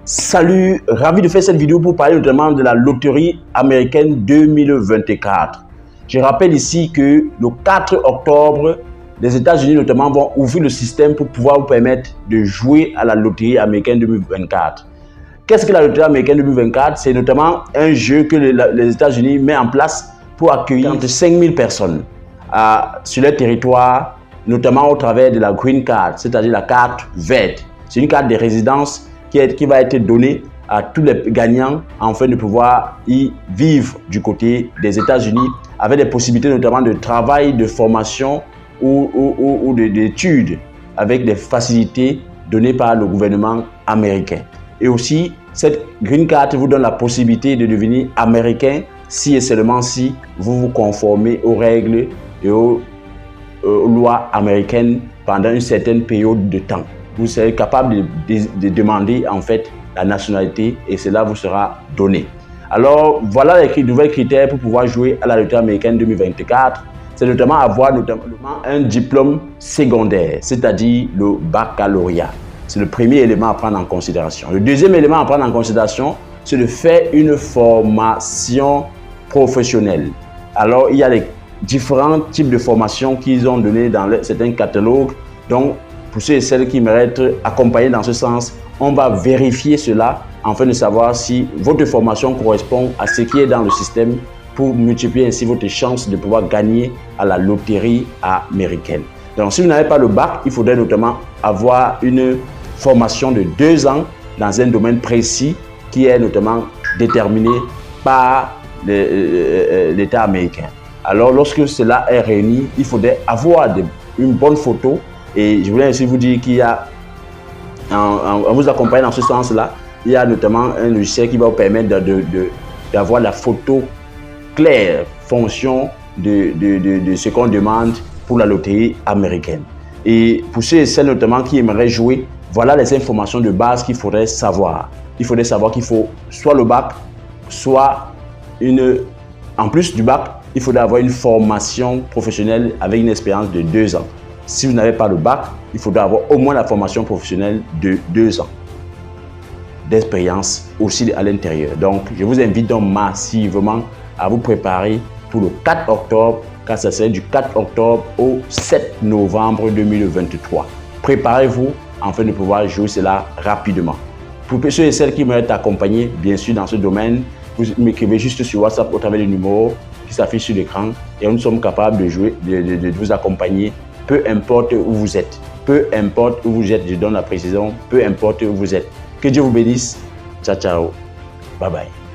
Salut, ravi de faire cette vidéo pour parler notamment de la loterie américaine 2024. Je rappelle ici que le 4 octobre, les États-Unis notamment vont ouvrir le système pour pouvoir vous permettre de jouer à la loterie américaine 2024. Qu'est-ce que la loterie américaine 2024? C'est notamment un jeu que les États-Unis mettent en place pour accueillir entre 5000 personnes sur leur territoire, notamment au travers de la Green Card, c'est-à-dire la carte verte. C'est une carte de résidence qui va être donnée à tous les gagnants afin de pouvoir y vivre du côté des États-Unis avec des possibilités notamment de travail, de formation ou d'études avec des facilités données par le gouvernement américain. Et aussi, cette Green Card vous donne la possibilité de devenir américain si et seulement si vous vous conformez aux règles et aux lois américaines pendant une certaine période de temps. Vous serez capable de demander en fait la nationalité et cela vous sera donné. Alors voilà les nouvelles critères pour pouvoir jouer à la loterie américaine 2024. C'est notamment avoir un diplôme secondaire, c'est-à-dire le baccalauréat. C'est le premier élément à prendre en considération. Le deuxième élément à prendre en considération, c'est de faire une formation professionnelle. Alors il y a les différents types de formations qu'ils ont donné dans certains catalogues. Donc pour ceux et celles qui méritent être accompagnés dans ce sens, on va vérifier cela afin de savoir si votre formation correspond à ce qui est dans le système pour multiplier ainsi votre chance de pouvoir gagner à la loterie américaine. Donc si vous n'avez pas le bac, il faudrait notamment avoir une formation de 2 ans dans un domaine précis qui est notamment déterminé par l'État américain. Alors lorsque cela est réuni, il faudrait avoir une bonne photo. Et je voulais aussi vous dire qu'il y a, en vous accompagnant dans ce sens-là, il y a notamment un logiciel qui va vous permettre d'avoir la photo claire, fonction de ce qu'on demande pour la loterie américaine. Et pour ceux et celles notamment qui aimeraient jouer, voilà les informations de base qu'il faudrait savoir. Il faudrait savoir qu'il faut soit le bac, soit en plus du bac, il faudrait avoir une formation professionnelle avec une expérience de 2 ans. Si vous n'avez pas le bac, il faudra avoir au moins la formation professionnelle de 2 ans d'expérience aussi à l'intérieur. Donc, je vous invite donc massivement à vous préparer pour le 4 octobre, car ça serait du 4 octobre au 7 novembre 2023. Préparez-vous afin de pouvoir jouer cela rapidement. Pour ceux et celles qui veulent être accompagnés, bien sûr, dans ce domaine, vous m'écrivez juste sur WhatsApp au travers du numéro qui s'affiche sur l'écran et nous sommes capables de jouer, de vous accompagner. Peu importe où vous êtes, peu importe où vous êtes, je donne la précision, peu importe où vous êtes. Que Dieu vous bénisse. Ciao, ciao. Bye bye.